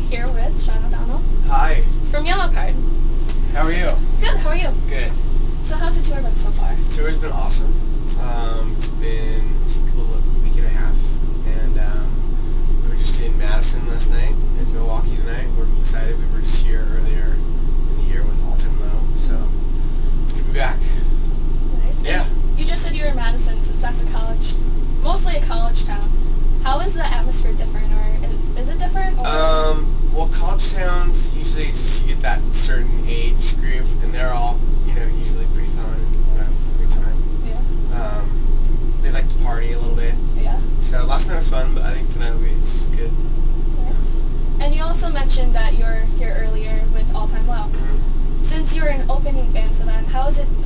Here with Sean O'Donnell Hi. from Yellowcard. How are you? Good, how are you? Good. So how's the tour been so far? The tour's been awesome. It's been, I think, a little week and a half. And we were just in Madison last night and Milwaukee tonight. We're excited. We were just here earlier in the year with All Time Low. So it's good to be back. Nice. Yeah. And you just said you were in Madison since that's mostly a college town. How is the atmosphere different, or is it different? Or? Well, college towns, usually you get that certain age group, and they're all, usually pretty fun and have a good time. Yeah. They like to party a little bit. Yeah. So last night was fun, but I think tonight will be just good. Nice. And you also mentioned that you were here earlier with All Time Low. Mm-hmm. Since you were an opening band for them,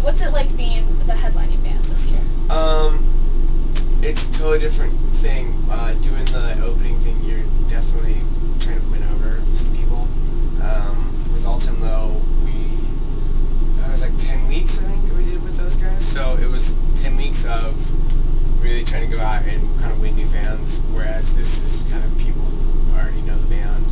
what's it like being the headlining band this year? It's a totally different thing. Doing the opening thing, you're definitely trying to win over some people. With All Time Low, it was like 10 weeks, I think, we did with those guys. So it was 10 weeks of really trying to go out and kind of win new fans, whereas this is kind of people who already know the band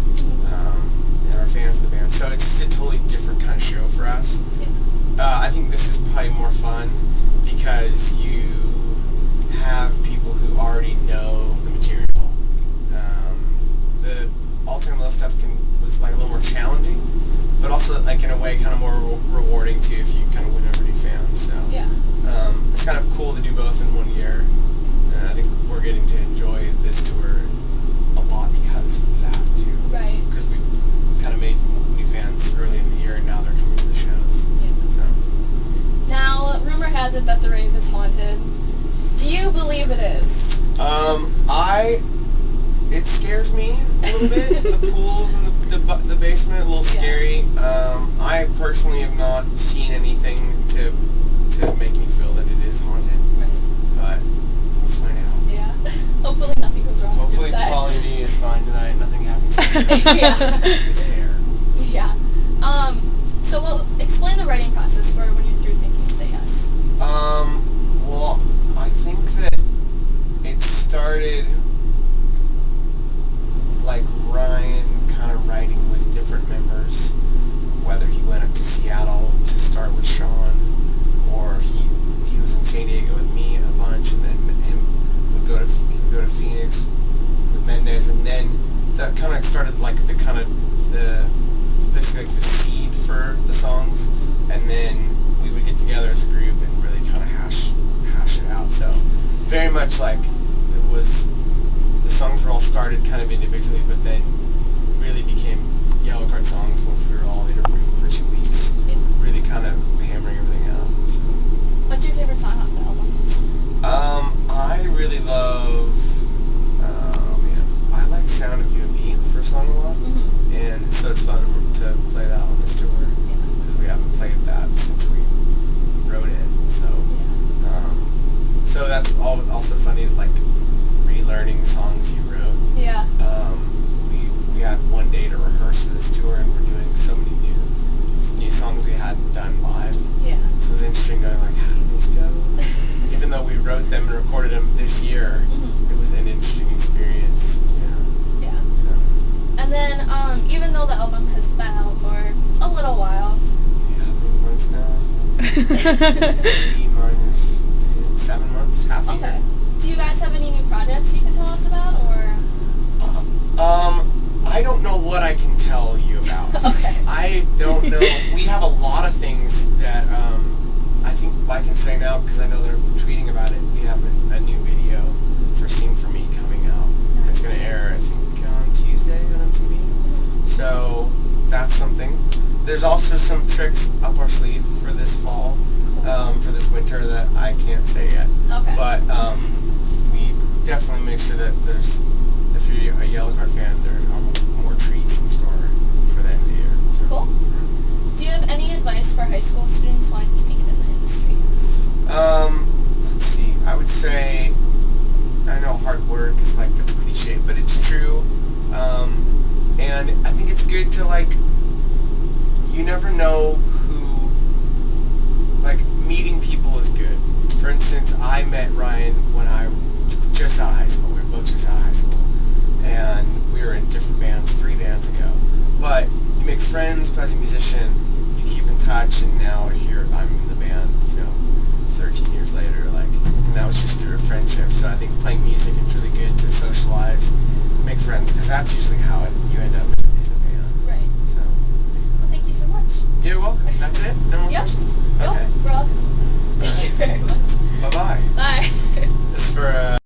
and are fans of the band. So it's just a totally different kind of show for us. Yeah. I think this is probably more fun because you have people who already know the material. The All Time Low stuff was like a little more challenging, but also like in a way kind of more rewarding too if you kind of win over new fans. So yeah. It's kind of cool to do both in 1 year. And I think we're getting to enjoy this tour a lot because of that too. Right. Because we kind of made new fans early in the year, and now they're coming to the shows. Yeah. So. Now, rumor has it that the rave is haunted. Do you believe it is? It scares me a little bit. The pool and the basement, a little scary. I personally have not seen anything to make me feel that it is haunted. But we'll find out. Yeah. Hopefully nothing goes wrong. Hopefully Pauly D is fine tonight. Nothing happens to him. Yeah. His hair. Yeah. So explain the writing process for when you're through thinking Say Yes. Well, I think that it started like Ryan kind of writing with different members, whether he went up to Seattle to start with Sean, or he was in San Diego with me a bunch, and then he would go to Phoenix with Mendez, and then that kind of started like basically like the seed for the songs, and then we would get together as a group and really kind of hash it out. So very much like the songs were all started kind of individually, but then really became Yellowcard songs once we were all in a room for 2 weeks, really kind of hammering everything out. So. What's your favorite song off the album? I really love, I like Sound of You and Me, the first song, a lot, and so it's fun to play that on this tour, because we haven't played that since we wrote it, so so that's also funny, like relearning songs you wrote. Yeah. We had one day to rehearse for this tour, and we're doing so many new songs we hadn't done live. Yeah. So it was interesting going like, how did these go? Even though we wrote them and recorded them this year, it was an interesting experience. Yeah. So. And then, even though the album has been out for a little while. Yeah, how many months now? 3 minus 7 months, half a year. Do you guys have any new projects you can tell us about, or? I don't know what I can tell you about. Okay. I don't know. We have a lot of things that I think I can say now because I know they're tweeting about it. We have a new video for Sing For Me coming out. It's going to air, I think, on Tuesday on MTV. So that's something. There's also some tricks up our sleeve for this fall, for this winter that I can't say yet. Okay. But we definitely make sure that if you're a Yellowcard fan, there are more treats in store for the end of the year. So. Cool. Do you have any advice for high school students wanting to make it in the industry? Let's see. I would say, I know hard work is like that's cliche, but it's true. And I think it's good to you never know meeting people is good. For instance, I met Ryan when I was just out of high school. We were both just out of high school, and we were in different bands. friends, but as a musician, you keep in touch, and now here I'm in the band, 13 years later, and that was just through a friendship. So I think playing music, it's really good to socialize, make friends, because that's usually how you end up in a band. Right. So. Well, thank you so much. You're welcome. That's it? No more Yep. questions? Nope, Okay. we're all good. Thank you very much. Bye-bye. Bye. This is for,